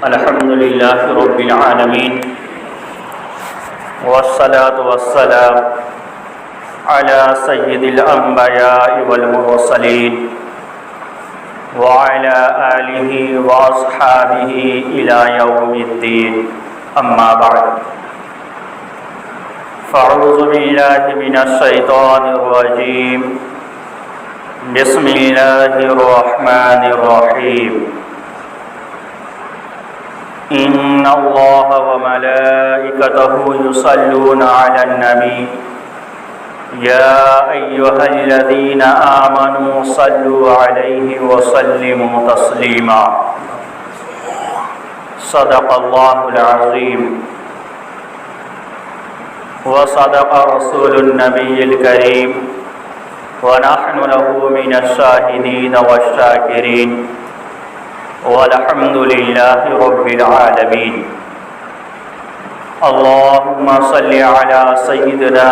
الحمد لله رب العالمين والصلاة والسلام على سيد الأنبياء والمرسلين وعلى آله وأصحابه إلى يوم الدين أما بعد فأعوذ بالله من الشيطان الرجيم بسم الله الرحمن الرحيم إن الله وملائكته يصلون على النبي يا أيها الذين آمنوا صلوا عليه وسلموا تسليما صدق الله العظيم وصدق رسول النبي الكريم ونحن له من الشاهدين والشاكرين والحمد لله رب العالمين اللهم صل على سيدنا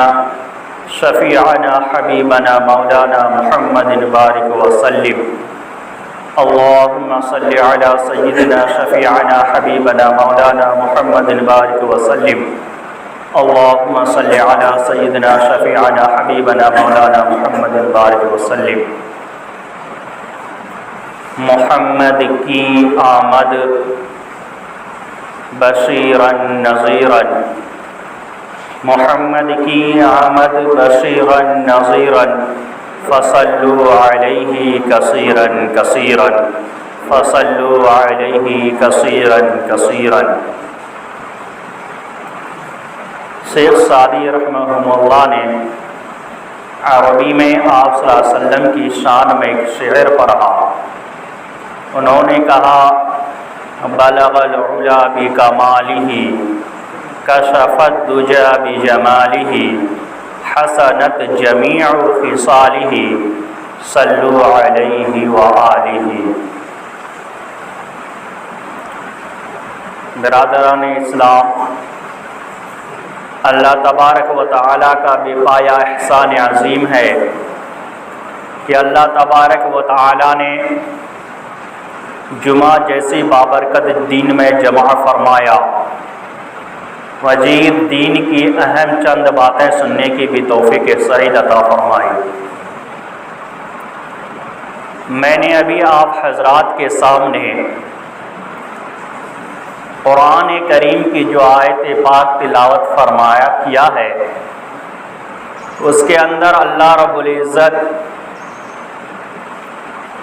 شفيعنا حبيبنا مولانا محمد بارك وسلم اللهم صل على سيدنا شفيعنا حبيبنا مولانا محمد بارك وسلم اللهم صل على سيدنا شفيعنا حبيبنا مولانا محمد بارك وسلم محمد کی آمد بشیرا نذیرا محمد کی آمد بشیرا نذیرا فصلوا علیہ کثیرا کثیرا فصلوا علیہ کثیرا کثیرا۔ شیخ سعدی رحمہ اللہ نے عربی میں آپ صلی اللہ علیہ وسلم کی شان میں ایک شعر پڑھا۔ انہوں نے کہا بلغ العلا بکمالہ کشف الدجی بجمالہ حسنت جمیع خصالہ صلوا علیہ وآلہ۔ برادران اسلام، اللہ تبارک و تعالیٰ کا بے پایا احسان عظیم ہے کہ اللہ تبارک و تعالیٰ نے جمعہ جیسی بابرکت دین میں جمع فرمایا، مزید دین کی اہم چند باتیں سننے کی بھی توفیق سعید عطا فرمائی۔ میں نے ابھی آپ حضرات کے سامنے قرآن کریم کی جو آیت پاک تلاوت فرمایا کیا ہے، اس کے اندر اللہ رب العزت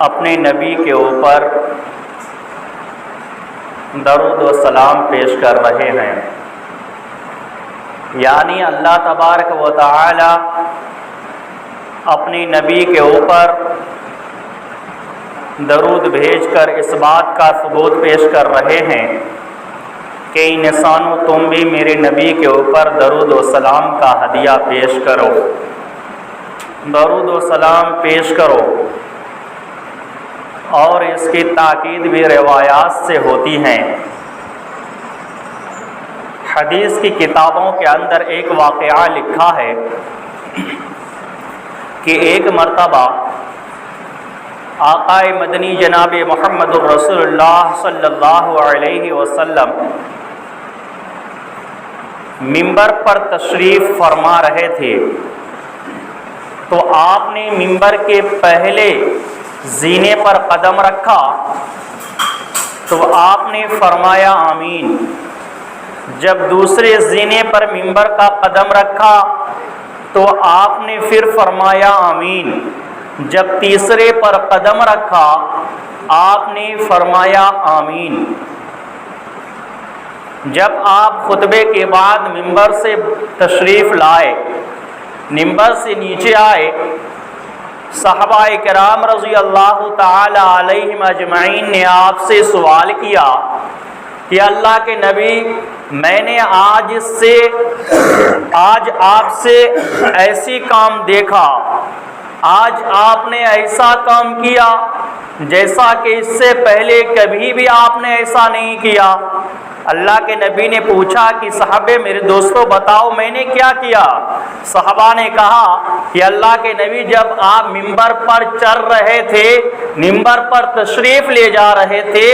اپنے نبی کے اوپر درود و سلام پیش کر رہے ہیں، یعنی اللہ تبارک و تعالی اپنی نبی کے اوپر درود بھیج کر اس بات کا ثبوت پیش کر رہے ہیں کہ انسانوں تم بھی میرے نبی کے اوپر درود و سلام کا ہدیہ پیش کرو، درود و سلام پیش کرو۔ اور اس کی تاکید بھی روایات سے ہوتی ہیں۔ حدیث کی کتابوں کے اندر ایک واقعہ لکھا ہے کہ ایک مرتبہ آقا مدنی جناب محمد الرسول اللہ صلی اللہ علیہ وسلم منبر پر تشریف فرما رہے تھے، تو آپ نے منبر کے پہلے زینے پر قدم رکھا تو آپ نے فرمایا آمین۔ جب دوسرے زینے پر منبر کا قدم رکھا تو آپ نے پھر فرمایا آمین۔ جب تیسرے پر قدم رکھا آپ نے فرمایا آمین۔ جب آپ خطبے کے بعد منبر سے تشریف لائے، منبر سے نیچے آئے، صحابہ کرام رضی اللہ تعالی علیہم اجمعین نے آپ سے سوال کیا کہ اللہ کے نبی، میں نے آج آپ سے ایسی کام دیکھا، آج آپ نے ایسا کام کیا جیسا کہ اس سے پہلے کبھی بھی آپ نے ایسا نہیں کیا۔ اللہ کے نبی نے پوچھا کہ صحابے میرے دوستوں بتاؤ میں نے کیا کیا؟ صحابہ نے کہا کہ اللہ کے نبی جب آپ ممبر پر چڑھ رہے تھے، ممبر پر تشریف لے جا رہے تھے،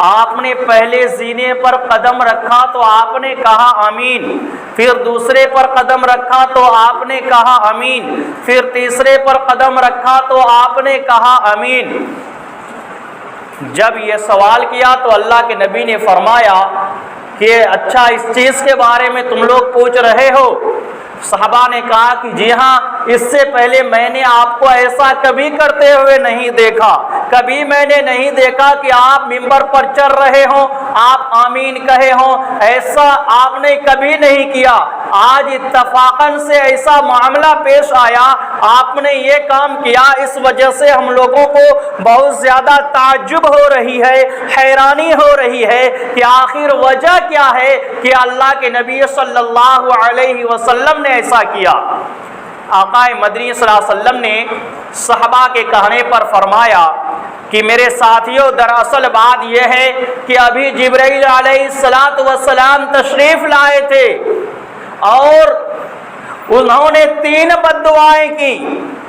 آپ نے پہلے زینے پر قدم رکھا تو آپ نے کہا آمین، پھر دوسرے پر قدم رکھا تو آپ نے کہا آمین، پھر تیسرے پر قدم رکھا تو آپ نے کہا آمین۔ جب یہ سوال کیا تو اللہ کے نبی نے فرمایا کہ اچھا اس چیز کے بارے میں تم لوگ پوچھ رہے ہو؟ صحابہ نے کہا کہ جی ہاں، اس سے پہلے میں نے آپ کو ایسا کبھی کرتے ہوئے نہیں دیکھا، کبھی میں نے نہیں دیکھا کہ آپ ممبر پر چڑھ رہے ہوں آپ آمین کہے ہوں، ایسا آپ نے کبھی نہیں کیا۔ آج اتفاقاً سے ایسا معاملہ پیش آیا، آپ نے یہ کام کیا، اس وجہ سے ہم لوگوں کو بہت زیادہ تعجب ہو رہی ہے، حیرانی ہو رہی ہے کہ آخر وجہ کیا ہے کہ اللہ کے نبی صلی اللہ علیہ وسلم نے ایسا کیا۔ آقا مدنی صلی اللہ علیہ وسلم نے صحابہ کے کہنے پر فرمایا کہ میرے ساتھیوں، دراصل بات یہ ہے کہ ابھی جبرائیل علیہ السلام تشریف لائے تھے اور انہوں نے 3 بددعائیں کی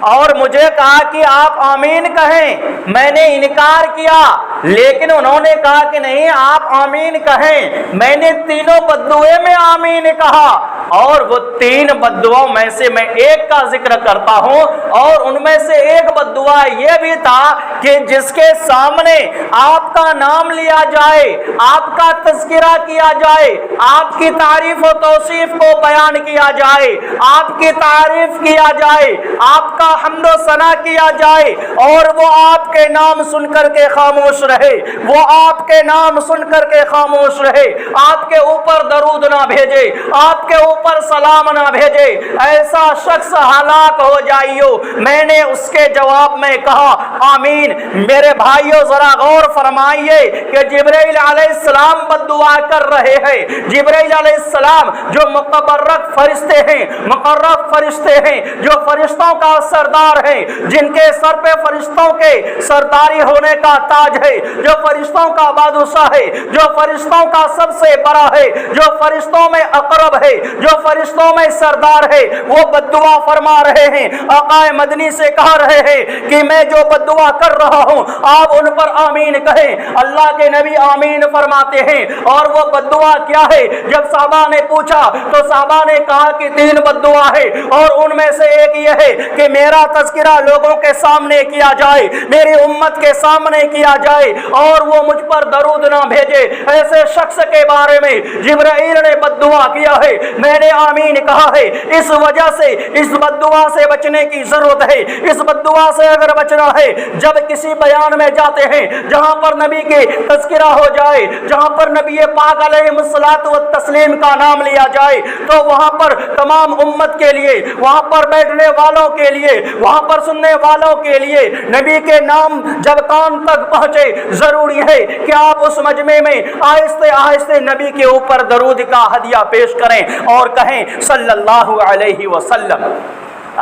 اور مجھے کہا کہ آپ آمین کہیں، میں نے انکار کیا، لیکن انہوں نے کہا کہ نہیں آپ آمین کہیں، میں نے تینوں بددعائیں میں آمین کہا، اور وہ 3 بددعاؤں میں سے میں ایک کا ذکر کرتا ہوں، اور ان میں سے ایک بددعا یہ بھی تھا کہ جس کے سامنے آپ کا نام لیا جائے، آپ کا تذکرہ کیا جائے، آپ کی تعریف و توصیف کو بیان کیا جائے، آپ کی تعریف کیا جائے، آپ کا حمد و ثنا کیا جائے، اور وہ آپ کے نام سن کر کے خاموش رہے، وہ آپ کے نام سن کر کے خاموش رہے، آپ کے اوپر درود نہ بھیجے، آپ کے اوپر سلام نہ بھیجے، ایسا شخص ہلاک ہو جائیو۔ میں نے اس کے جواب میں کہا آمین۔ میرے بھائیو ذرا غور فرمائیے کہ جبرائیل علیہ السلام بددعا کر رہے ہیں۔ جبرائیل علیہ السلام جو متبرک فرشتے ہیں، مقرب فرشتے ہیں، جو فرشتوں کا سردار ہے، جن کے سر پہ فرشتوں کے سرداری ہونے کا تاج ہے، جو فرشتوں کا بادشاہ ہے، جو فرشتوں کا سب سے بڑا ہے، جو فرشتوں میں اقرب ہے، جو فرشتوں میں سردار ہے، وہ بددعا فرما رہے ہیں۔ آقا مدنی سے کہہ رہے ہیں کہ میں جو بددعا کر رہا ہوں آپ ان پر آمین کہیں۔ اللہ کے نبی آمین فرماتے ہیں۔ اور وہ بددعا کیا ہے؟ جب صحابہ نے پوچھا تو صحابہ نے کہا کہ 3 بددعا ہے، اور ان میں سے ایک یہ ہے کہ میرا تذکرہ لوگوں کے سامنے کیا جائے، میری امت کے سامنے کیا جائے، اور وہ مجھ پر درود نہ بھیجے۔ ایسے شخص کے بارے میں جبرائیل نے بددعا کیا ہے، میں نے آمین کہا ہے۔ اس وجہ سے اس بددعا سے بچنے کی ضرورت ہے۔ اس بددعا سے اگر بچنا ہے، جب کسی بیان میں جاتے ہیں جہاں پر نبی کے تذکرہ ہو جائے، جہاں پر نبی پاک علیہ الصلوۃ والتسلیم کا نام لیا جائے، تو وہاں پر تمام امت کے لیے، وہاں پر بیٹھنے والوں کے لیے، وہاں پر سننے والوں کے لیے نبی کے نام جب کان تک پہنچے، ضروری ہے کہ آپ اس مجمع میں آہستہ آہستہ نبی کے اوپر درود کا ہدیہ پیش کریں اور کہیں صلی اللہ علیہ وسلم۔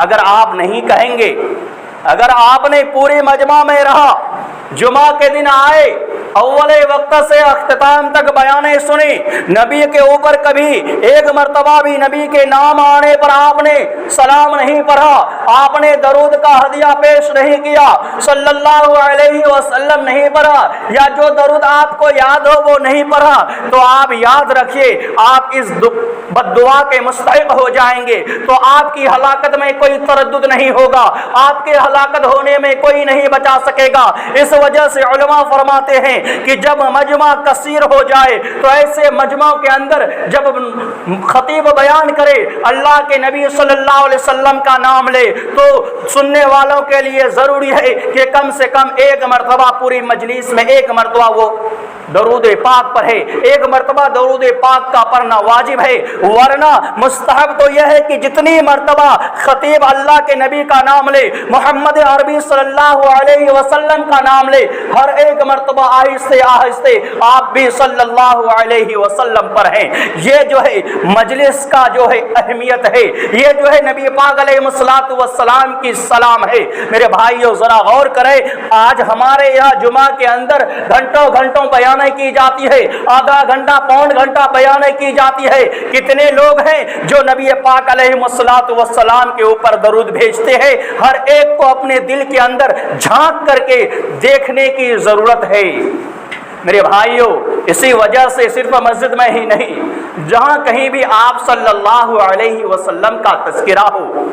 اگر آپ نہیں کہیں گے، اگر آپ نے پوری مجمع میں رہا، جمعہ کے دن آئے، اول وقت سے اختتام تک بیانیں سنی، نبی کے اوپر کبھی ایک مرتبہ بھی نبی کے نام آنے پر آپ نے سلام نہیں پڑھا، آپ نے درود کا ہدیہ پیش نہیں کیا، صلی اللہ علیہ وسلم نہیں پڑھا، یا جو درود آپ کو یاد ہو وہ نہیں پڑھا، تو آپ یاد رکھیے آپ اس بددعا کے مستحق ہو جائیں گے۔ تو آپ کی ہلاکت میں کوئی تردد نہیں ہوگا، آپ کے ہلاکت ہونے میں کوئی نہیں بچا سکے گا۔ اس وجہ سے علماء فرماتے ہیں کہ جب مجمع کثیر ہو جائے تو ایسے مجمع کے اندر جب خطیب بیان کرے اللہ کے نبی صلی اللہ علیہ وسلم کا نام لے، تو سننے والوں کے لیے ضروری ہے کہ کم سے کم ایک مرتبہ پوری مجلس میں ایک مرتبہ وہ درود پاک پڑھے، ایک مرتبہ درود پاک کا پڑھنا واجب ہے، ورنہ مستحب تو یہ ہے کہ جتنی مرتبہ خطیب اللہ کے نبی کا نام لے، محمد عربی صلی اللہ علیہ وسلم کا نام لے، ہر ایک مرتبہ آہستہ آہستہ آپ بھی صلی اللہ علیہ وسلم پڑھیں۔ یہ جو ہے مجلس کا جو ہے اہمیت ہے، یہ جو ہے نبی پاک علیہ الصلوۃ والسلام کی سلام ہے۔ میرے بھائیو ذرا غور کریں، آج ہمارے یہاں جمعہ کے اندر گھنٹوں گھنٹوں بیان بیانیں کی جاتی ہے، آدھا گھنٹہ پون گھنٹہ بیانیں کی جاتی ہے۔ کتنے لوگ ہیں جو نبی پاک علیہ الصلوۃ والسلام کے اوپر درود بھیجتے ہیں؟ ہر ایک کو اپنے دل کے اندر جھانک کر کے دیکھنے کی ضرورت ہے۔ میرے بھائیوں، اسی وجہ سے صرف مسجد میں ہی نہیں، جہاں کہیں بھی آپ صلی اللہ علیہ وسلم کا تذکرہ ہو،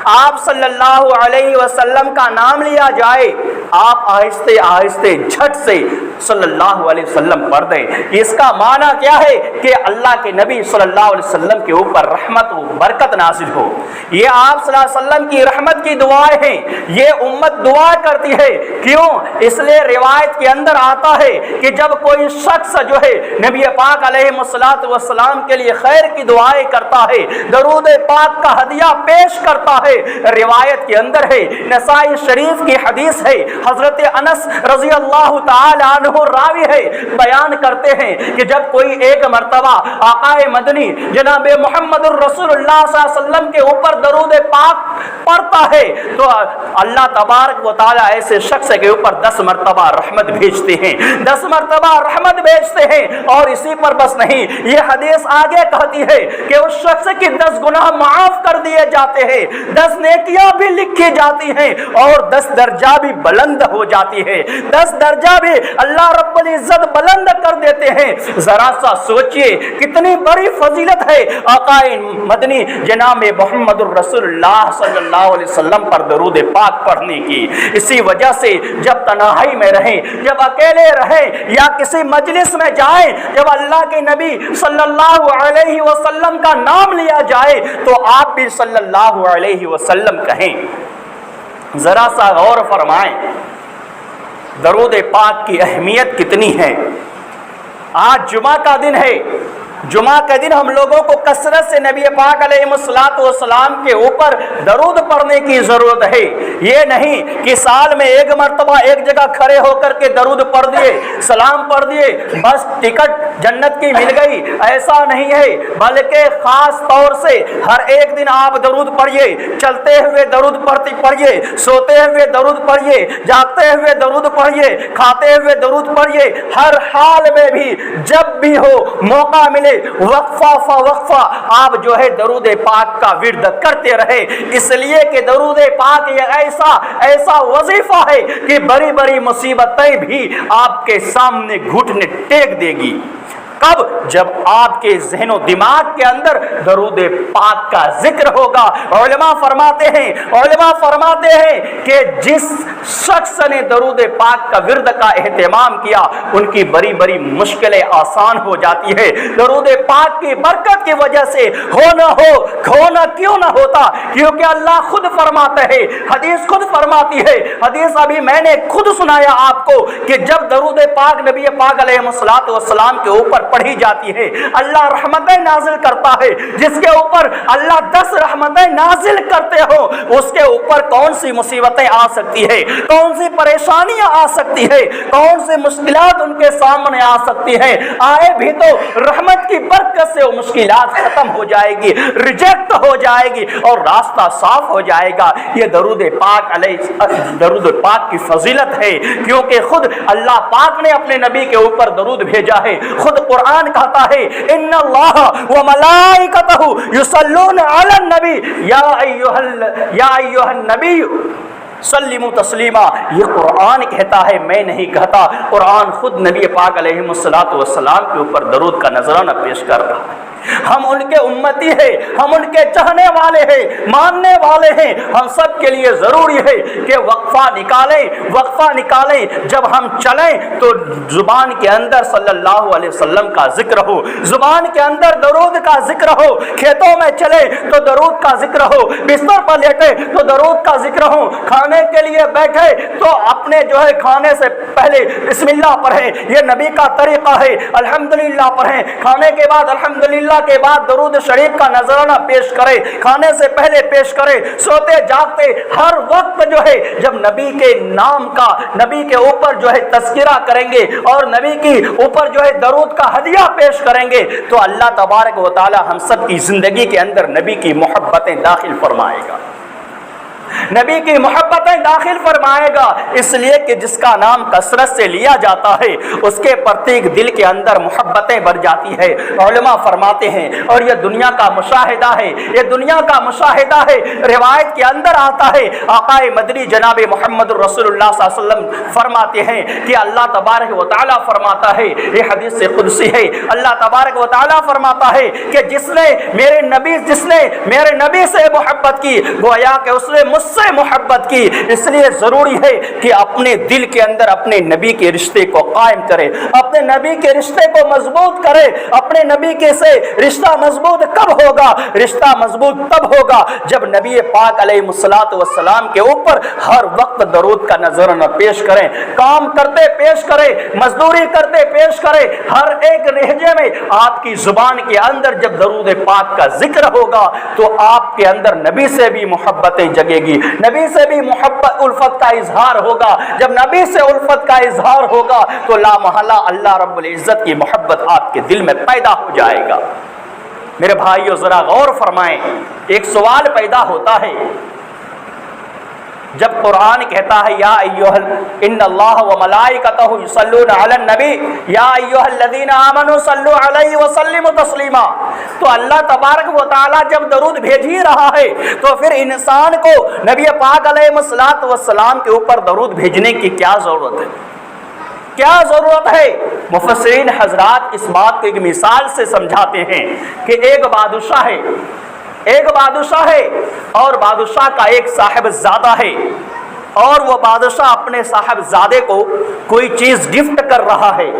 آپ صلی اللہ علیہ وسلم کا نام لیا جائے، آپ آہستہ آہستہ جھٹ سے صلی اللہ علیہ وسلم پڑھ دیں۔ اس کا معنی کیا ہے کہ اللہ کے نبی صلی اللہ علیہ وسلم کے اوپر رحمت و برکت نازل ہو۔ یہ آپ صلی اللہ علیہ وسلم کی رحمت کی دعائیں ہیں، یہ امت دعا کرتی ہے۔ کیوں؟ اس لیے روایت کے اندر آتا ہے کہ جب کوئی شخص جو ہے نبی پاک علیہ الصلوۃ والسلام کے لیے خیر کی دعائیں کرتا ہے، درود پاک کا ہدیہ پیش کرتا ہے، روایت کے اندر ہے، نسائی شریف کی حدیث ہے، حضرت انس رضی اللہ تعالی عنہ راوی ہے، بیان کرتے ہیں کہ جب کوئی ایک مرتبہ آقا مدنی جناب محمد الرسول اللہ صلی اللہ علیہ وسلم کے اوپر درود پاک پڑھتا ہے تو اللہ تبارک و تعالی ایسے شخص کے اوپر 10 مرتبہ رحمت بھیجتے ہیں، 10 مرتبہ رحمت بھیجتے ہیں۔ اور اسی پر بس نہیں، یہ حدیث آگے کہتی ہے کہ اس شخص کی 10 گناہ معاف کر دیے جاتے ہیں، 10 نیکیاں بھی لکھی جاتی ہیں اور 10 درجہ بھی بلند ہو جاتی ہے، 10 درجہ بھی اللہ رب العزت بلند کر دیتے ہیں۔ ذرا سا سوچئے کتنی بڑی فضیلت ہے آقا مدنی جناب محمد الرسول اللہ صلی اللہ علیہ وسلم پر درود پاک پڑھنے کی۔ اسی وجہ سے جب تنہائی میں رہیں، جب اکیلے رہیں یا کسی مجلس میں جائیں، جب اللہ کے نبی صلی اللہ علیہ وسلم کا نام لیا جائے تو آپ بھی صلی اللہ علیہ وسلم کہیں۔ ذرا سا غور فرمائیں درود پاک کی اہمیت کتنی ہے۔ آج جمعہ کا دن ہے، جمعہ کے دن ہم لوگوں کو کثرت سے نبی پاک علیہ الصلوۃ والسلام کے اوپر درود پڑھنے کی ضرورت ہے۔ یہ نہیں کہ سال میں ایک مرتبہ ایک جگہ کھڑے ہو کر کے درود پڑھ دیے، سلام پڑھ دیے، بس ٹکٹ جنت کی مل گئی، ایسا نہیں ہے، بلکہ خاص طور سے ہر ایک دن آپ درود پڑھیے، چلتے ہوئے درود پڑھیے، سوتے ہوئے درود پڑھیے، جاگتے ہوئے درود پڑھیے، کھاتے ہوئے درود پڑھیے، ہر حال میں بھی جب بھی ہو موقع ملے وقفہ فوقفہ آپ جو ہے درود پاک کا ورد کرتے رہے، اس لیے کہ درود پاک یہ ایسا وظیفہ ہے کہ بڑی بڑی مصیبتیں بھی آپ کے سامنے گھٹنے ٹیک دے گی۔ کب؟ جب آپ کے ذہن و دماغ کے اندر درود پاک کا ذکر ہوگا۔ علماء فرماتے ہیں کہ جس شخص نے درود پاک کا ورد کا اہتمام کیا ان کی بڑی بڑی مشکلیں آسان ہو جاتی ہے۔ درود پاک کی برکت کی وجہ سے کھونا کیوں نہ ہوتا، کیونکہ اللہ خود فرماتا ہے، حدیث خود فرماتی ہے، حدیث ابھی میں نے خود سنایا آپ کو کہ جب درود پاک نبی پاک علیہ الصلوۃ والسلام کے اوپر پڑھی جاتی ہے اللہ رحمتیں نازل کرتا ہے۔ جس کے اوپر اللہ 10 رحمتیں نازل کرتے ہو اس کے اوپر کون سی مصیبتیں آ سکتی ہے، کون سی پریشانیاں آ سکتی ہے، کون سی مشکلات ان کے سامنے آ سکتی ہے، آئے بھی تو رحمت کی برکت سے وہ مشکلات ختم ہو جائے گی، ریجیکٹ ہو جائے گی اور راستہ صاف ہو جائے گا۔ یہ درود پاک کی فضیلت ہے، کیونکہ خود اللہ پاک نے اپنے نبی کے اوپر درود بھیجا ہے۔ خود قرآن کہتا ہے ان اللہ وملائکتہ یصلون علی النبی یا ایھا النبی سلموا تسلیما۔ یہ قرآن کہتا ہے، میں نہیں کہتا، قرآن خود نبی پاک علیہ الصلوۃ والسلام کے اوپر درود کا نذرانہ پیش کر رہا ہے۔ ہم ان کے امتی ہیں، ہم ان کے چاہنے والے ہیں، ماننے والے ہیں۔ ہم سب کے لیے ضروری ہے کہ وقفہ نکالیں، جب ہم چلیں تو زبان کے اندر صلی اللہ علیہ وسلم کا ذکر ہو، زبان کے اندر درود کا ذکر ہو، کھیتوں میں چلے تو درود کا ذکر ہو، بستر پر لیٹے تو درود کا ذکر ہو، کھانے کے لیے بیٹھے تو اپنے جو ہے کھانے سے پہلے بسم اللہ پڑھیں، یہ نبی کا طریقہ ہے، الحمدللہ پڑھیں، کھانے کے بعد الحمدللہ کے بعد درود شریف کا نذرانہ پیش کرے، کھانے سے پہلے پیش کرے، سوتے جاگتے ہر وقت جو ہے جب نبی کے نام کا، نبی کے اوپر جو ہے تذکرہ کریں گے اور نبی کے اوپر جو ہے درود کا ہدیہ پیش کریں گے تو اللہ تبارک و تعالی ہم سب کی زندگی کے اندر نبی کی محبتیں داخل فرمائے گا۔ نبی کی محبتیں داخل فرمائے گا، اس لیے کہ جس کا نام کثرت سے لیا جاتا ہے اس کے پرتیک دل کے اندر محبتیں بڑھ جاتی ہے۔ علماء فرماتے ہیں، اور یہ دنیا کا مشاہدہ ہے، یہ دنیا کا مشاہدہ ہے، روایت کے اندر آتا ہے، آقا مدنی جناب محمد رسول اللہ صلی اللہ علیہ وسلم فرماتے ہیں کہ اللہ تبارک و تعالیٰ فرماتا ہے، یہ حدیث سے قدسی ہے، اللہ تبارک و تعالیٰ فرماتا ہے کہ جس نے میرے نبی سے محبت کی گویا کہ اس نے مجھ سے محبت کی۔ اس لیے ضروری ہے کہ اپنے دل کے اندر اپنے نبی کے رشتے کو قائم کرے، اپنے نبی کے رشتے کو مضبوط کرے۔ اپنے نبی کے سے رشتہ مضبوط کب ہوگا؟ رشتہ مضبوط تب ہوگا جب نبی پاک علیہ الصلوۃ والسلام کے اوپر ہر وقت درود کا نذرانہ پیش کریں، کام کرتے پیش کریں، مزدوری کرتے پیش کریں، ہر ایک لہجے میں آپ کی زبان کے اندر جب درود پاک کا ذکر ہوگا تو آپ کے اندر نبی سے بھی محبتیں جگے گی، نبی سے بھی محبت الفت کا اظہار ہوگا۔ جب نبی سے الفت کا اظہار ہوگا تو لا محالہ اللہ رب العزت کی محبت آپ کے دل میں پیدا ہو جائے گا۔ میرے بھائیو ذرا غور فرمائیں، ایک سوال پیدا ہوتا ہے جب قرآن کہتا ہے یا ان اللہ و ملائکتہ یصلون علی النبی یا ایھا الذین آمنوا صلوا علیہ وسلموا تسلیما، تو اللہ تبارک و تعالی جب درود بھیج ہی رہا ہے تو پھر انسان کو نبی پاک علیہ الصلوۃ والسلام کے اوپر درود بھیجنے کی کیا ضرورت ہے؟ کیا ضرورت ہے؟ مفسرین حضرات اس بات کو ایک مثال سے سمجھاتے ہیں کہ ایک بادشاہ ہے اور بادشاہ کا ایک صاحبزادہ ہے، اور وہ بادشاہ اپنے صاحبزادے کو کوئی چیز گفٹ کر رہا ہے،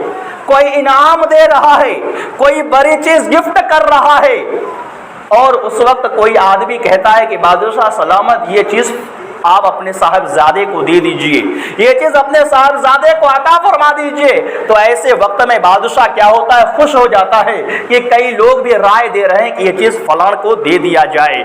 کوئی انعام دے رہا ہے، کوئی بڑی چیز گفٹ کر رہا ہے، اور اس وقت کوئی آدمی کہتا ہے کہ بادشاہ سلامت، یہ چیز آپ اپنے صاحبزادے کو دے دیجئے، یہ چیز اپنے صاحبزادے کو عطا فرما دیجئے۔ تو ایسے وقت میں بادشاہ کیا ہوتا ہے؟ خوش ہو جاتا ہے کہ کئی لوگ بھی رائے دے رہے ہیں کہ یہ چیز فلاں کو دے دیا جائے،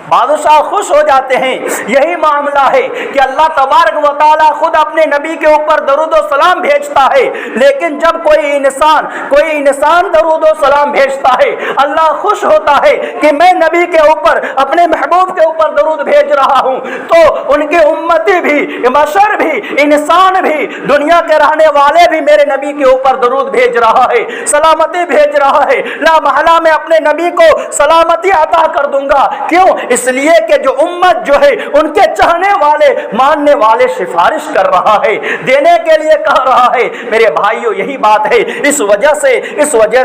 بادشاہ خوش ہو جاتے ہیں۔ یہی معاملہ ہے کہ اللہ تبارک و تعالی خود اپنے نبی کے اوپر درود و سلام بھیجتا ہے، لیکن جب کوئی انسان درود و سلام بھیجتا ہے اللہ خوش ہوتا ہے کہ میں نبی کے اوپر، اپنے محبوب کے اوپر درود بھیج رہا ہوں، تو ان کے امتی بھی، بشر بھی، انسان بھی، دنیا کے رہنے والے بھی میرے نبی کے اوپر درود بھیج رہا ہے، سلامتی بھیج رہا ہے، لا محالہ میں اپنے نبی کو سلامتی عطا کر دوں گا۔ کیوں؟ اس لیے کہ جو امت جو ہے ان کے چاہنے والے، ماننے والے سفارش کر رہا ہے، دینے کے لیے کہہ رہا ہے۔ میرے بھائیو یہی بات ہے، اس وجہ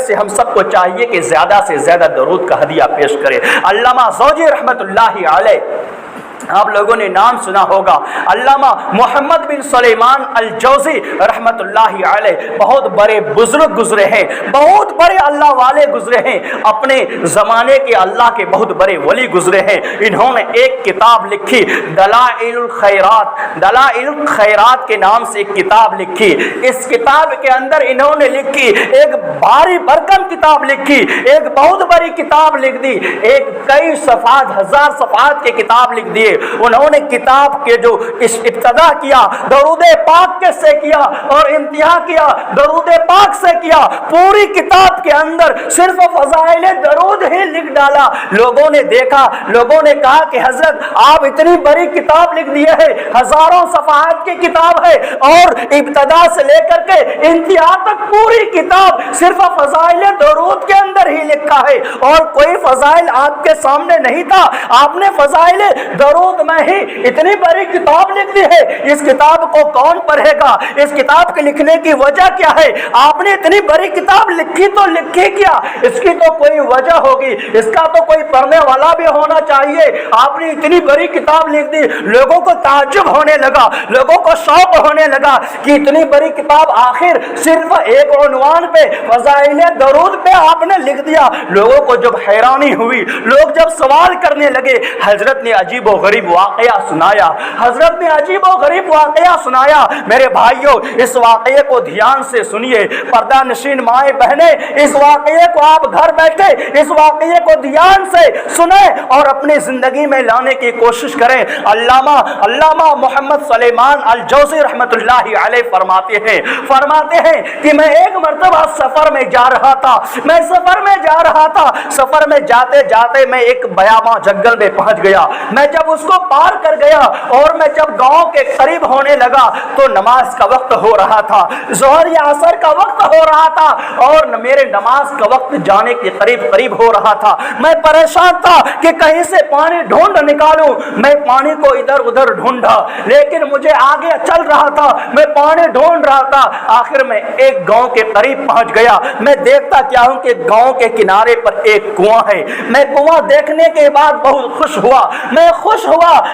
سے ہم سب کو چاہیے کہ زیادہ سے زیادہ درود کا ہدیہ پیش کریں۔ علامہ زوجی رحمت اللہ علیہ، آپ لوگوں نے نام سنا ہوگا، علامہ محمد بن سلیمان الجوزی رحمت اللہ علیہ، بہت بڑے بزرگ گزرے ہیں، بہت بڑے اللہ والے گزرے ہیں، اپنے زمانے کے اللہ کے بہت بڑے ولی گزرے ہیں۔ انہوں نے ایک کتاب لکھی، دلائل الخیرات کے نام سے ایک کتاب لکھی۔ اس کتاب کے اندر انہوں نے لکھی ایک بھاری بھرکم کتاب لکھی، ایک بہت بڑی کتاب لکھ دی، ایک کئی صفحات، 1000 صفحات کی کتاب لکھ دی۔ انہوں نے کتاب کے جو ابتدا کیا درود پاک کے سے کیا اور انتہا کیا درود پاک سے کیا، پوری کتاب کے اندر صرف فضائل درود ہی لکھ ڈالا۔ لوگوں نے دیکھا، لوگوں نے کہا کہ حضرت آپ اتنی بڑی کتاب لکھ دیے ہیں، ہزاروں صفحات کی کتاب ہے اور ابتدا سے لے کر کے انتہا تک پوری کتاب صرف فضائل درود کے اندر ہی لکھا ہے اور کوئی فضائل آپ کے سامنے نہیں تھا، آپ نے فضائل درود میں ہی اتنی بڑی کتاب لکھ دی ہے۔ اس کتاب کو کون پڑھے گا؟ اس کتاب کے لکھنے کی وجہ کیا ہے؟ آپ نے اتنی بڑی کتاب لکھی تو لکھی کیا؟ اس کی تو کوئی وجہ ہوگی، اس کا تو کوئی پڑھنے والا بھی ہونا چاہیے۔ آپ نے اتنی بڑی کتاب لکھ دی، لوگوں کو تعجب ہونے لگا، لوگوں کو شوق ہونے لگا کہ اتنی بڑی کتاب آخر صرف ایک عنوان پہ، فضائل درود پہ آپ نے لکھ دیا۔ لوگوں کو جب حیرانی ہوئی، لوگ جب سوال کرنے لگے، حضرت نے عجیب و غریب واقعہ سنایا، حضرت نے عجیب و غریب واقعہ سنایا۔ میرے بھائیوں اس واقعے کو دھیان سے سنیے، پردہ نشین مائیں بہنیں، اس واقعے کو آپ گھر بیٹھے اس واقعے کو دھیان سے سنیں اور اپنی زندگی میں لانے کی کوشش کریں۔ علامہ محمد سلیمان الجوزی رحمت اللہ علیہ فرماتے ہیں کہ میں ایک مرتبہ سفر میں جا رہا تھا، سفر میں جاتے جاتے میں ایک بیاباں جنگل میں پہنچ گیا۔ میں جب اس کو پار کر گیا اور میں جب گاؤں کے قریب ہونے لگا تو نماز کا وقت ہو رہا تھا، ظہر یا عصر کا وقت ہو رہا تھا اور میرے نماز کا وقت جانے کے قریب ہو رہا تھا۔ میں پریشان تھا کہ کہیں سے پانی ڈھونڈ نکالوں، میں پانی کو ادھر ادھر ڈھونڈا لیکن مجھے آگے چل رہا تھا، میں پانی ڈھونڈ رہا تھا۔ آخر میں ایک گاؤں کے قریب پہنچ گیا۔ میں دیکھتا کیا ہوں کہ گاؤں کے کنارے پر ایک کنواں ہے۔ میں کنواں دیکھنے کے بعد بہت خوش ہوا،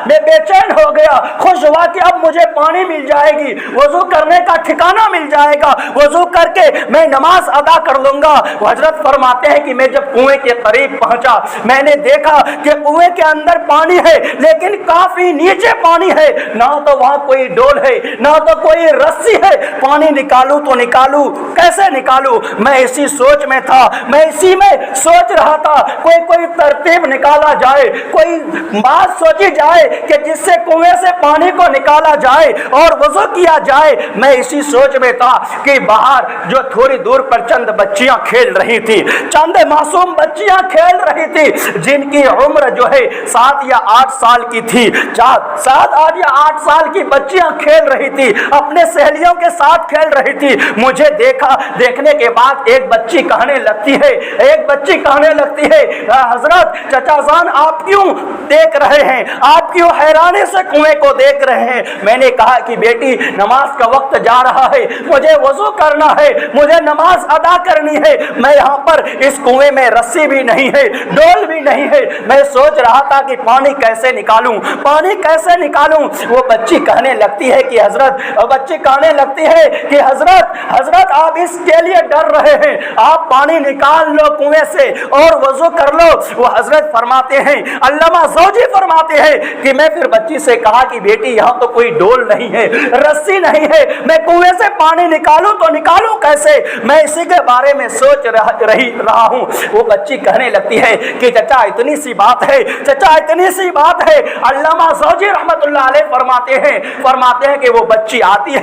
میں بے چین ہو گیا، خوش ہوا کہ اب مجھے پانی مل جائے گی، وضو کرنے کا ٹھکانہ مل جائے گا، وضو کر کے میں نماز ادا کر لوں گا۔ حضرت فرماتے ہیں کہ میں جب کنویں کے قریب پہنچا میں نے دیکھا کہ کنویں کے اندر پانی ہے لیکن کافی نیچے پانی ہے، نہ تو وہاں کوئی ڈول ہے نہ تو کوئی رسی ہے۔ پانی نکالوں تو نکالوں کیسے نکالوں؟ میں اسی سوچ میں تھا، میں اسی میں سوچ رہا تھا کوئی ترتیب نکالا جائے، کوئی بات سوچی جائے کہ جس سے کنویں سے پانی کو نکالا جائے اور وضو کیا جائے۔ میں اسی سوچ میں تھا کہ باہر جو تھوڑی دور پر چند بچیاں کھیل رہی تھی، چند معصوم بچیاں کھیل رہی تھی جن کی عمر جو ہے 7 یا 8 سال کی تھی۔ 7 یا 8 سال کی بچیاں کھیل رہی تھی، اپنے سہیلیوں کے ساتھ کھیل رہی تھی۔ مجھے دیکھنے کے بعد ایک بچی کہنے لگتی ہے حضرت چچا جان آپ کیوں دیکھ رہے ہیں، آپ کیوں حیرانے سے کنویں کو دیکھ رہے ہیں؟ میں نے کہا کہ بیٹی نماز کا وقت جا رہا ہے، مجھے وضو کرنا ہے، مجھے نماز ادا کرنی ہے، میں یہاں پر اس کنویں میں رسی بھی نہیں ہے، ڈول بھی نہیں ہے، میں سوچ رہا تھا کہ پانی کیسے نکالوں۔ وہ بچی کہنے لگتی ہے کہ حضرت آپ اس کے لیے ڈر رہے ہیں، آپ پانی نکال لو کنویں سے اور وضو کر لو۔ وہ حضرت فرماتے ہیں، علامہ زوجی فرماتے ہیں کہ میں پھر بچی سے کہا کہ بیٹی یہاں تو کوئی ڈول نہیں ہے، رسی نہیں ہے، میں کنویں سے پانی نکالوں تو نکالوں کیسے؟ میں اسی کے بارے میں سوچ رہا ہوں۔ وہ بچی کہنے لگتی ہے کہ چچا اتنی سی بات ہے۔ علامہ زوجی رحمت اللہ علیہ فرماتے ہیں کہ وہ بچی آتی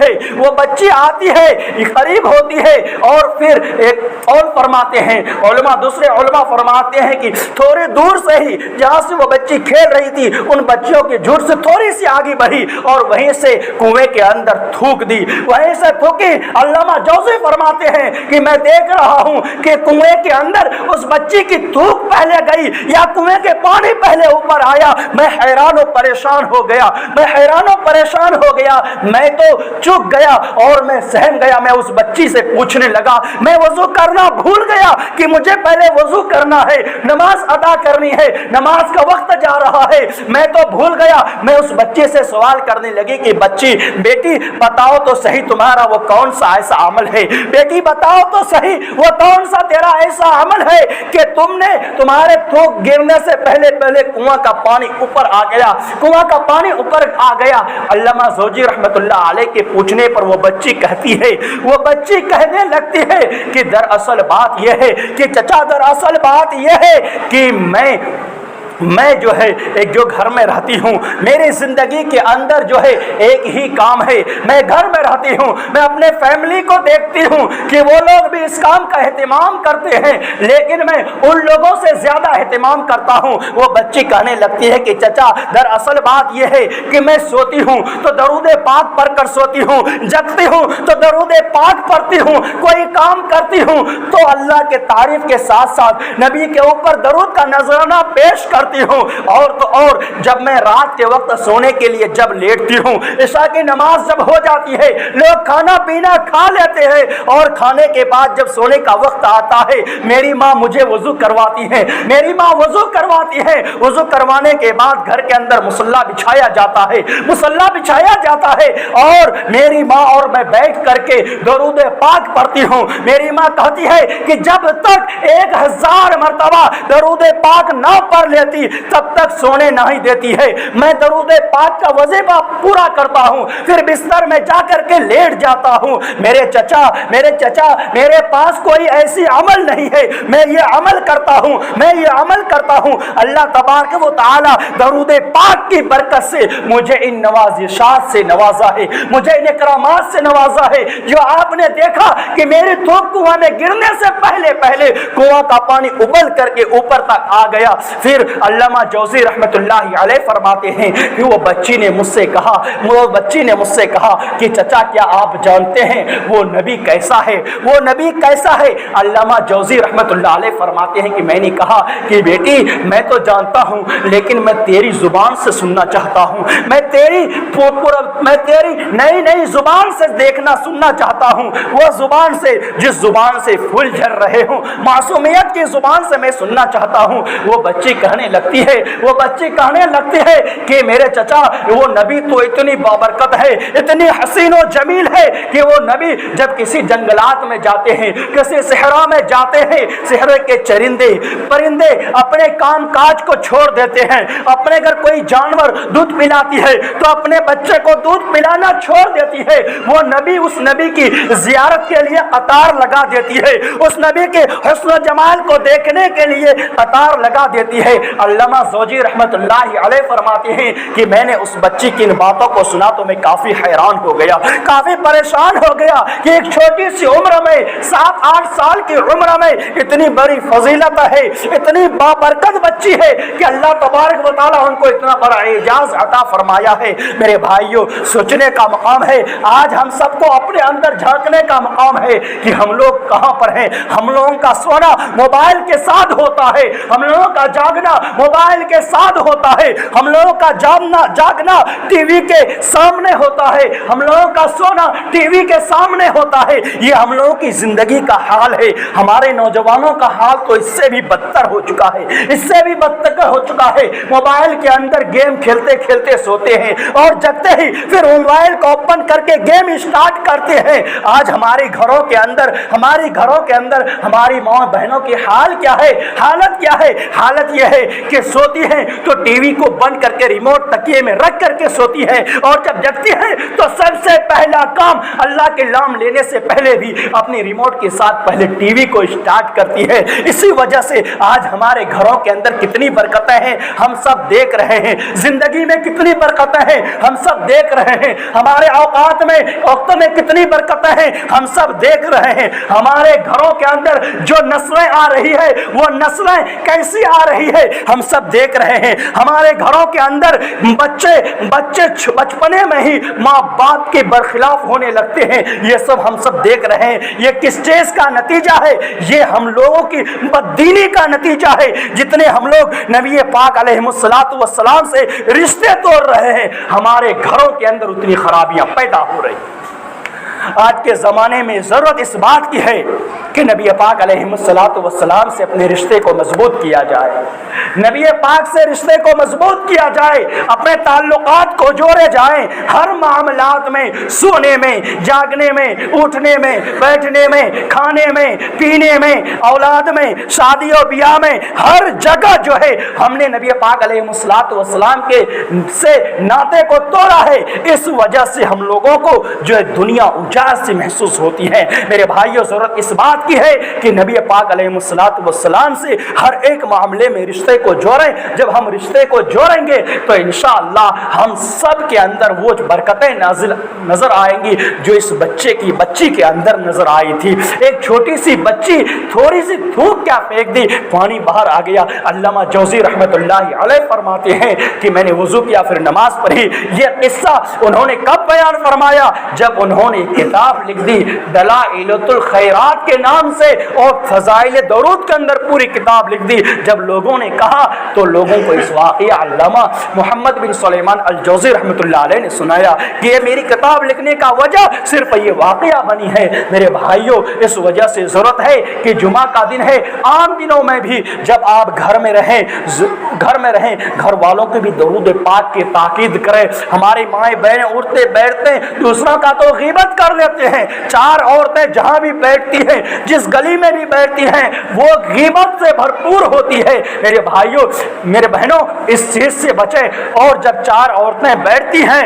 ہے قریب ہوتی ہے اور پھر ایک اور فرماتے ہیں دوسرے علماء فرماتے ہیں کہ تھوڑی دور سے ہی جہاں سے وہ بچی کھیل رہی تھی ان بچیوں کی جھوٹ سے تھوڑی سی آگے بڑھی اور وہیں سے کنویں کے اندر تھوک دی، وہیں سے تھوکی۔ علامہ جوزی فرماتے ہیں کہ میں دیکھ رہا ہوں کہ کنویں کے اندر اس بچی کی تھوک پہلے گئی یا کنویں کے پانی پہلے اوپر آیا۔ میں حیران و پریشان ہو گیا، میں تو چک گیا اور میں سہم گیا۔ میں اس بچی سے پوچھنے لگا، میں وضو کرنا بھول گیا کہ مجھے پہلے وضو کرنا ہے، نماز ادا کرنی ہے، نماز کا وقت جا رہا ہے، میں تو بھول گیا۔ میں اس بچے سے سوال کرنے لگی کہ بیٹی بتاؤ تو صحیح تمہارا وہ کون سا ایسا عمل ہے، بیٹی بتاؤ تو صحیح وہ کون سا تیرا ایسا عمل ہے کہ تمہارے تھوک گرنے سے پہلے کنواں کا پانی اوپر آ گیا۔ علامہ زوجی رحمت اللہ علیہ کے پوچھنے پر وہ بچی کہنے لگتی ہے کہ دراصل بات یہ ہے کہ میں جو ہے ایک جو گھر میں رہتی ہوں، میری زندگی کے اندر جو ہے ایک ہی کام ہے، میں گھر میں رہتی ہوں، میں اپنے فیملی کو دیکھتی ہوں کہ وہ لوگ بھی اس کام کا اہتمام کرتے ہیں لیکن میں ان لوگوں سے زیادہ اہتمام کرتا ہوں۔ وہ بچی کہنے لگتی ہے کہ چچا دراصل بات یہ ہے کہ میں سوتی ہوں تو درود پاک پڑھ کر سوتی ہوں، جگتی ہوں تو درود پاک پڑھتی ہوں، کوئی کام کرتی ہوں تو اللہ کے تعریف کے ساتھ ساتھ نبی کے اوپر درود کا نذرانہ پیش کرتی ہوں، اور جب میں رات کے وقت سونے کے لیے جب لیٹتی ہوں، عشاء کی نماز جب ہو جاتی ہے، لوگ کھانا پینا کھا لیتے ہیں اور کھانے کے بعد جب سونے کا وقت آتا ہے میری ماں مجھے وضو کرواتی ہے، وضو کروانے کے بعد گھر کے اندر مصلی بچھایا جاتا ہے اور میری ماں اور میں بیٹھ کر کے درود پاک پڑھتی ہوں۔ میری ماں کہتی ہے کہ جب تک 1000 مرتبہ درود پاک نہ پڑھ لیتی تب تک سونے نہیں دیتی ہے۔ میں درود پاک کا وظیفہ پورا کرتا ہوں، پھر بستر میں جا کر کے لیٹ جاتا ہوں۔ میرے چچا میرے پاس کوئی ایسی عمل نہیں ہے، میں یہ عمل کرتا ہوں۔ اللہ تبارک و تعالی درود پاک کی برکت سے مجھے ان نوازشات سے نوازا ہے، مجھے ان اکرامات سے نوازا ہے جو آپ نے دیکھا کہ میری تھوک کنواں میں گرنے سے پہلے کنواں کا پانی ابل کر کے اوپر تک آ گیا۔ پھر علامہ جوزی رحمت اللہ علیہ فرماتے ہیں کہ وہ بچی نے مجھ سے کہا کہ چچا کیا آپ جانتے ہیں وہ نبی کیسا ہے، وہ نبی کیسا ہے؟ علامہ جوزی رحمت اللہ علیہ فرماتے ہیں کہ میں نے کہا کہ بیٹی میں تو جانتا ہوں لیکن میں تیری زبان سے سننا چاہتا ہوں، میں تیری نئی زبان سے دیکھنا سننا چاہتا ہوں، وہ زبان سے جس زبان سے پھول جھر رہے ہوں، معصومیت کی زبان سے میں سننا چاہتا ہوں۔ وہ بچی کہنے لگتی ہے کہ میرے چچا وہ نبی تو اتنی بابرکت ہے، اتنی حسین و جمیل ہے کہ وہ نبی جب کسی جنگلات میں جاتے ہیں، کسی صحرا میں جاتے ہیں، صحرے کے چرندے پرندے اپنے کام کاج کو چھوڑ دیتے ہیں، اپنے گھر کوئی جانور دودھ پلاتی ہے تو اپنے بچے کو دودھ پلانا چھوڑ دیتی ہے، وہ نبی اس نبی کی زیارت کے لیے قطار لگا دیتی ہے، اس نبی کے حسن و جمال کو دیکھنے کے لیے قطار لگا دیتی ہے۔ علامہ زوجی رحمت اللہ علیہ فرماتے ہیں کہ میں نے اس بچی کی ان باتوں کو سنا تو میں کافی حیران ہو گیا، کافی پریشان ہو گیا کہ ایک چھوٹی سی عمر میں 7-8 سال کی عمر میں اتنی بڑی فضیلت ہے، اتنی بابرکت بچی ہے کہ اللہ تبارک و تعالیٰ ان کو اتنا بڑا اعزاز عطا فرمایا ہے۔ میرے بھائیوں سوچنے کا مقام ہے، آج ہم سب کو اپنے اندر جھانکنے کا مقام ہے کہ ہم لوگ کہاں پر ہیں۔ ہم لوگوں کا سونا موبائل کے ساتھ ہوتا ہے، ہم لوگوں کا جاگنا موبائل کے ساتھ ہوتا ہے، ہم لوگوں کا جاگنا ٹی وی کے سامنے ہوتا ہے، ہم لوگوں کا سونا ٹی وی کے سامنے ہوتا ہے۔ یہ ہم لوگوں کی زندگی کا حال ہے۔ ہمارے نوجوانوں کا حال تو اس سے بھی بدتر ہو چکا ہے، اس سے بھی بدتر ہو چکا ہے۔ موبائل کے اندر گیم کھیلتے کھیلتے سوتے ہیں اور جگتے ہی پھر موبائل کو اوپن کر کے گیم اسٹارٹ کرتے ہیں۔ آج ہمارے گھروں کے اندر ہماری ماں بہنوں کی حال کیا ہے، حالت کیا ہے؟ حالت یہ ہے کہ سوتی ہیں تو ٹی وی کو بند کر کے ریموٹ تکیے میں رکھ کر کے سوتی ہے، اور جب جگتی ہے تو سب سے پہلا کام اللہ کے نام لینے سے پہلے بھی اپنی ریموٹ کے ساتھ پہلے ٹی وی کو اسٹارٹ کرتی ہے۔ اسی وجہ سے آج ہمارے گھروں کے اندر کتنی برکتیں ہیں ہم سب دیکھ رہے ہیں، زندگی میں کتنی برکتیں ہیں ہم سب دیکھ رہے ہیں، ہمارے اوقات میں وقت میں کتنی برکتیں ہیں ہم سب دیکھ رہے ہیں۔ ہمارے گھروں کے اندر جو نسلیں آ رہی ہے وہ نسلیں کیسی آ رہی ہے ہم سب دیکھ رہے ہیں۔ ہمارے گھروں کے اندر بچے بچپنے میں ہی ماں باپ کے برخلاف ہونے لگتے ہیں، یہ سب ہم سب دیکھ رہے ہیں۔ یہ کس چیز کا نتیجہ ہے؟ یہ ہم لوگوں کی بددینی کا نتیجہ ہے۔ جتنے ہم لوگ نبی پاک علیہ الصلوۃ والسلام سے رشتے توڑ رہے ہیں، ہمارے گھروں کے اندر اتنی خرابیاں پیدا ہو رہی ہیں۔ آج کے زمانے میں ضرورت اس بات کی ہے کہ نبی پاک علیہ الصلوۃ والسلام سے اپنے رشتے کو مضبوط کیا جائے، نبی پاک سے رشتے کو مضبوط کیا جائے، اپنے تعلقات کو جوڑے جائیں، ہر معاملات میں، سونے میں، جاگنے میں، اٹھنے میں، بیٹھنے میں، کھانے میں، پینے میں، اولاد میں، شادی و بیاہ میں، ہر جگہ جو ہے ہم نے نبی پاک علیہ الصلوۃ والسلام کے سے ناطے کو توڑا ہے۔ اس وجہ سے ہم لوگوں کو جو ہے دنیا اجاس سے محسوس ہوتی ہے۔ میرے بھائیوں ضرورت اس بات کی ہے کہ نبی پاک علیہ الصلوۃ والسلام سے ہر ایک معاملے میں رشتے کو جوڑیں۔ جب ہم رشتے کو جوڑیں گے تو انشاءاللہ ہم سب کے اندر وہ برکتیں نظر آئیں گی جو اس بچی کے اندر نظر آئی تھی۔ ایک چھوٹی سی بچی تھوڑی سی تھوک کیا پھینک دی، پانی باہر آ گیا۔ علامہ جوزی رحمت اللہ علیہ فرماتے ہیں کہ میں نے وضو کیا پھر نماز پڑھی۔ یہ قصہ انہوں نے کب بیان فرمایا؟ جب انہوں نے کتاب لکھ دی دلائل الخیرات کے نام سے اور فضائل درود کے اندر پوری کتاب لکھ دی۔ جب لوگوں نے کہا تو لوگوں کو اس واقعہ علامہ محمد بن سلیمان الجوزی رحمت اللہ علیہ نے سنایا کہ یہ میری کتاب لکھنے کا وجہ صرف یہ واقعہ بنی ہے۔ میرے بھائیوں اس وجہ سے ضرورت ہے کہ جمعہ کا دن ہے، عام دنوں میں بھی جب آپ گھر میں رہیں گھر والوں کے بھی درود پاک کی تاکید کریں۔ ہماری مائیں بہنیں اٹھتے بیٹھتے دوسروں کا تو غیبت کر لیتے ہیں، 4 عورتیں جہاں بھی بیٹھتی ہیں، جس گلی میں بھی بیٹھتی ہیں، وہ غیبت سے بھرپور ہوتی ہے۔ میرے بھائیوں میرے بہنوں اس چیز سے بچیں، اور جب 4 عورتیں بیٹھتی ہیں